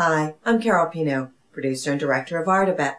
Hi, I'm Carol Pino, producer and director of Artobet.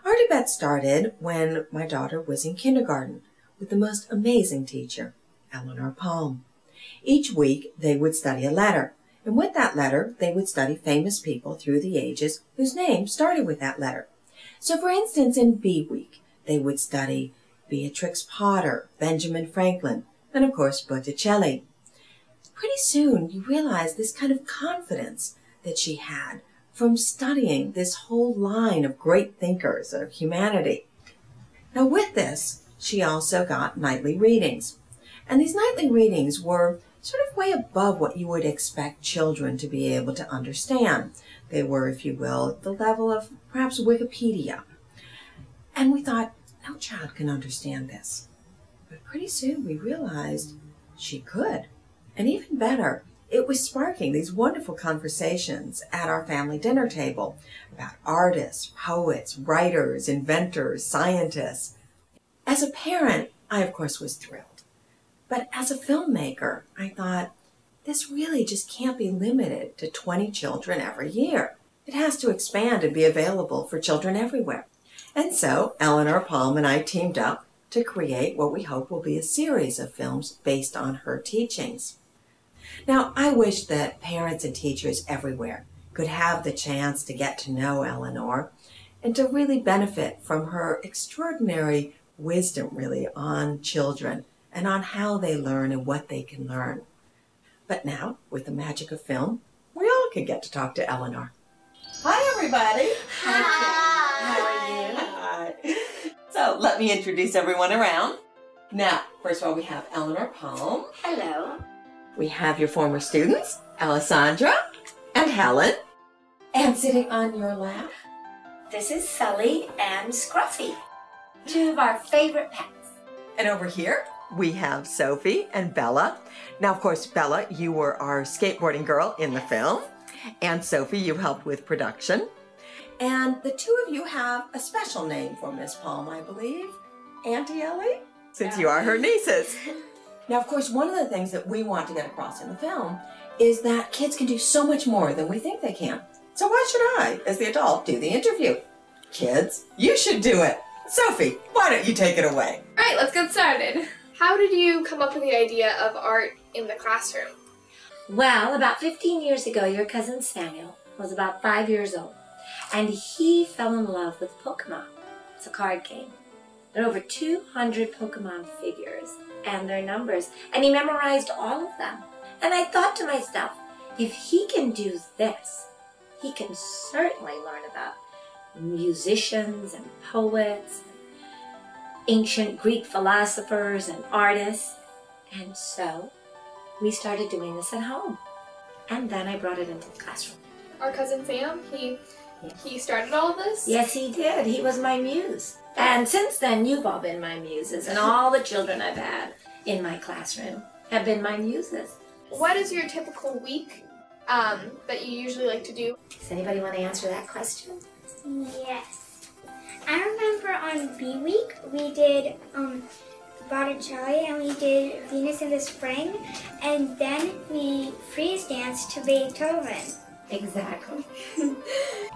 Artobet started when my daughter was in kindergarten with the most amazing teacher, Eleanor Palm. Each week they would study a letter, and with that letter they would study famous people through the ages whose names started with that letter. So for instance, in B week, they would study Beatrix Potter, Benjamin Franklin, and of course Botticelli. Pretty soon you realize this kind of confidence that she had from studying this whole line of great thinkers of humanity. Now with this, she also got nightly readings. And these nightly readings were sort of way above what you would expect children to be able to understand. They were, if you will, at the level of perhaps Wikipedia. And we thought, no child can understand this. But pretty soon we realized she could. And even better, it was sparking these wonderful conversations at our family dinner table about artists, poets, writers, inventors, scientists. As a parent, I of course was thrilled. But as a filmmaker, I thought, this really just can't be limited to 20 children every year. It has to expand and be available for children everywhere. And so Eleanor Palm and I teamed up to create what we hope will be a series of films based on her teachings. Now, I wish that parents and teachers everywhere could have the chance to get to know Eleanor and to really benefit from her extraordinary wisdom, really, on children and on how they learn and what they can learn. But now, with the magic of film, we all can get to talk to Eleanor. Hi, everybody. Hi. How are you? Hi. So, let me introduce everyone around. Now, first of all, we have Eleanor Palm. Hello. We have your former students, Alessandra and Helen. And sitting on your lap, This is Sully and Scruffy, two of our favorite pets. and over here, we have Sophie and Bella. Now, of course, Bella, you were our skateboarding girl in the film. And Sophie, you helped with production. And the two of you have a special name for Miss Palm, I believe. Auntie Ellie, since you are her nieces. Now, of course, one of the things that we want to get across in the film is that kids can do so much more than we think they can. So why should I, as the adult, do the interview? Kids, you should do it. Sophie, why don't you take it away? All right, let's get started. How did you come up with the idea of art in the classroom? Well, about 15 years ago, your cousin Samuel was about 5 years old, and he fell in love with Pokemon. It's a card game. There are over 200 Pokemon figures and their numbers, and he memorized all of them. And I thought to myself, if he can do this, he can certainly learn about musicians and poets, ancient Greek philosophers and artists. And so we started doing this at home. And then I brought it into the classroom. Our cousin Sam, he started all of this? Yes, he did. He was my muse. And since then, you've all been my muses, and all the children I've had in my classroom have been my muses. What is your typical week that you usually like to do? Does anybody want to answer that question? Yes. I remember on B week we did Botticelli and we did Venus in the Spring, and then we freeze danced to Beethoven. Exactly.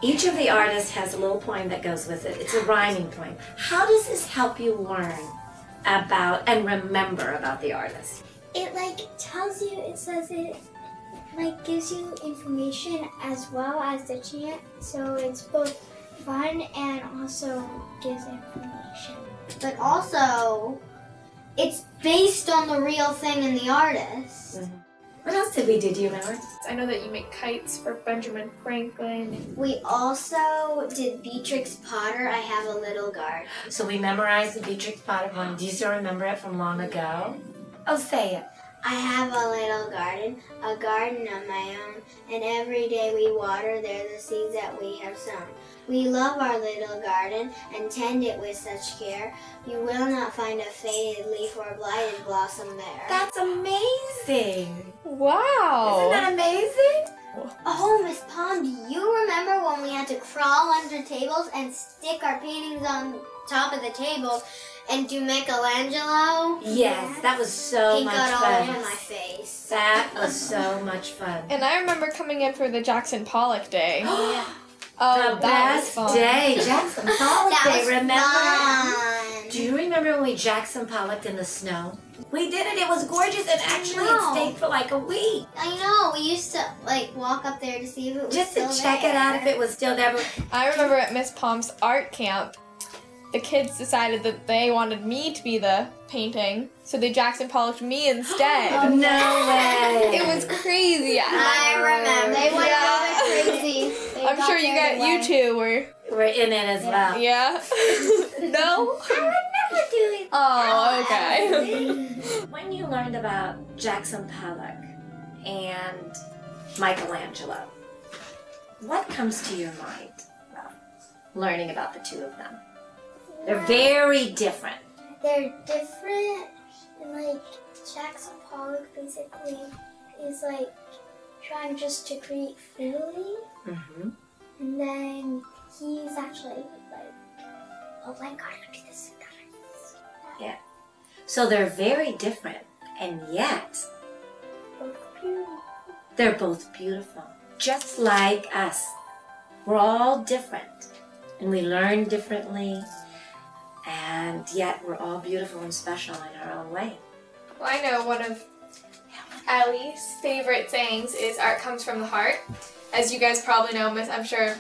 Each of the artists has a little poem that goes with it. It's a rhyming poem. How does this help you learn about and remember about the artist? It tells you, it says it gives you information as well as the chant, so it's both fun and also gives information. But also, it's based on the real thing and the artist. Mm-hmm. What else did we do? Do you remember? I know that you make kites for Benjamin Franklin. We also did Beatrix Potter, I Have a Little Garden. So we memorized the Beatrix Potter poem. Do you still remember it from long ago? Oh, say it. I have a little garden, a garden of my own, and every day we water there the seeds that we have sown. We love our little garden and tend it with such care. You will not find a faded leaf or blighted blossom there. That's amazing. Wow! Isn't that amazing? Oh, Miss Palm, do you remember when we had to crawl under tables and stick our paintings on top of the table and do Michelangelo. Yes, that was so much Got all fun. over my face. That was so much fun. And I remember coming in for the Jackson Pollock Day. Yeah. Oh, The that was best fun. day, Jackson Pollock That Day. was Remember? fun. Do you remember when we Jackson Pollocked in the snow? We did it. It was gorgeous, and actually it stayed for like a week. I know. We used to like walk up there to see if it was Just to still check there. it out if it was still there. But I remember at Miss Palm's art camp, the kids decided that they wanted me to be the painting, so they Jackson Pollocked me instead. no way. It was crazy. I remember. They went all crazy. They I'm got sure you two were. We're in it as well. Yeah. No? I would never do it. Oh, okay. When you learned about Jackson Pollock and Michelangelo, what comes to your mind about learning about the two of them? They're very different. They're different, and like Jackson Pollock basically is like trying just to create feeling, Mm-hmm. and then he's actually like, oh my god, I do this, I do this. Yeah. So they're very different, and yet Both beautiful. they're both beautiful. Just like us. We're all different, and we learn differently, and yet we're all beautiful and special in our own way. Well, I know one of Allie's favorite sayings is art comes from the heart. As you guys probably know, Miss, I'm sure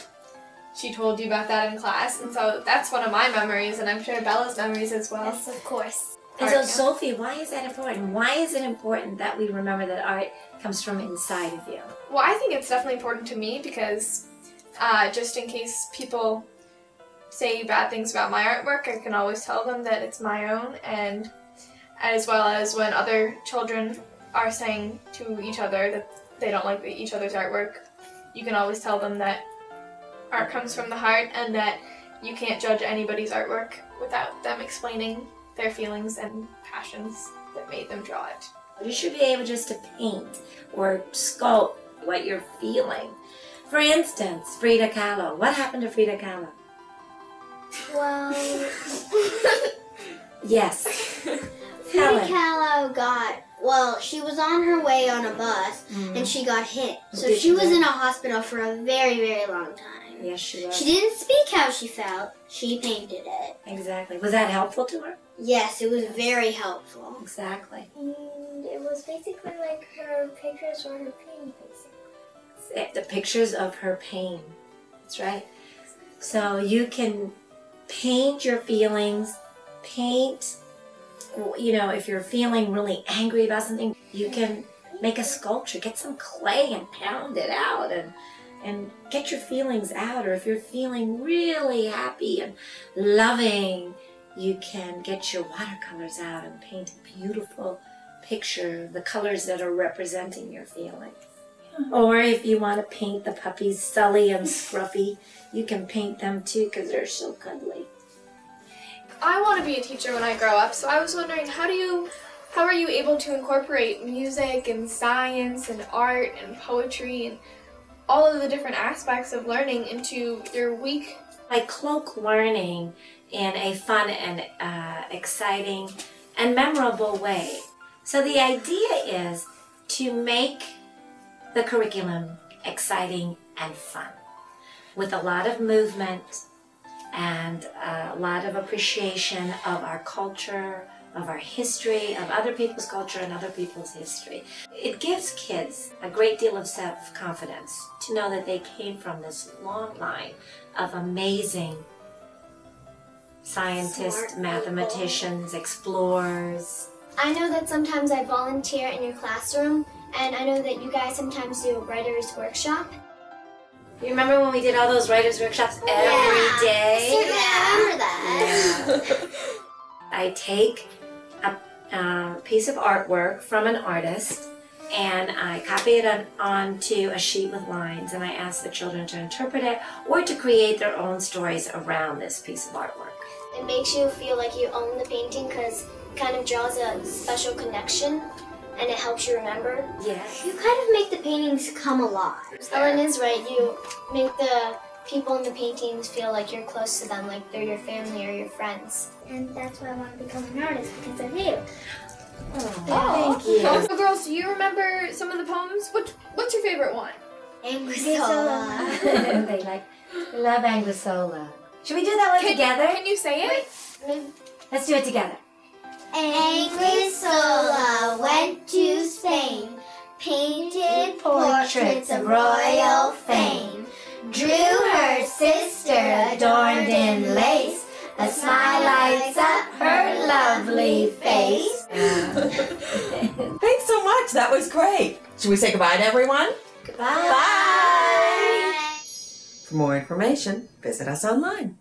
she told you about that in class, and so that's one of my memories, and I'm sure Bella's memories as well. Yes, of course. And so, Art, yeah. Sophie, why is that important? Why is it important that we remember that art comes from inside of you? Well, I think it's definitely important to me because just in case people say bad things about my artwork, I can always tell them that it's my own, and as well as when other children are saying to each other that they don't like each other's artwork, you can always tell them that art comes from the heart and that you can't judge anybody's artwork without them explaining their feelings and passions that made them draw it. You should be able just to paint or sculpt what you're feeling. For instance, Frida Kahlo. What happened to Frida Kahlo? Well, Yes. Frida Helen. Kahlo she was on her way on a bus and she got hit. So Did she she was really? in a hospital for a very, very long time. Yes, she was. She didn't speak how she felt. She painted it. Exactly. Was that helpful to her? Yes, it was very helpful. Exactly. and it was basically like her pictures or her pain, basically. The pictures of her pain. That's right. So you can paint your feelings, paint, if you're feeling really angry about something, you can make a sculpture, get some clay and pound it out and get your feelings out. Or if you're feeling really happy and loving, you can get your watercolors out and paint a beautiful picture of the colors that are representing your feelings. Or if you want to paint the puppies Sully and Scruffy, you can paint them too because they're so cuddly. I want to be a teacher when I grow up, so I was wondering how are you able to incorporate music and science and art and poetry and all of the different aspects of learning into your week? I cloak learning in a fun and exciting and memorable way. So the idea is to make the curriculum exciting and fun with a lot of movement and a lot of appreciation of our culture, of our history, of other people's culture and other people's history. It gives kids a great deal of self-confidence to know that they came from this long line of amazing scientists, Smart mathematicians, explorers. I know that sometimes I volunteer in your classroom, and I know that you guys sometimes do a writer's workshop. You remember when we did all those writers' workshops every day? I remember that. I take a piece of artwork from an artist and I copy it onto a sheet with lines, and I ask the children to interpret it or to create their own stories around this piece of artwork. It makes you feel like you own the painting because it kind of draws a special connection and it helps you remember. Yeah. You kind of make the paintings come alive. Ellen is right. You make the people in the paintings feel like you're close to them, like they're your family or your friends. And that's why I want to become an artist, because of you. Oh, thank you. So girls, do you remember some of the poems? What's your favorite one? Anguissola. They love Anguissola. Should we do that one together? Can you say it? Let's do it together. Anguissola went to Spain, painted portraits of royal fame, drew her sister adorned in lace, a smile lights up her lovely face. Thanks so much. That was great. Should we say goodbye to everyone? Goodbye. Bye. For more information, visit us online.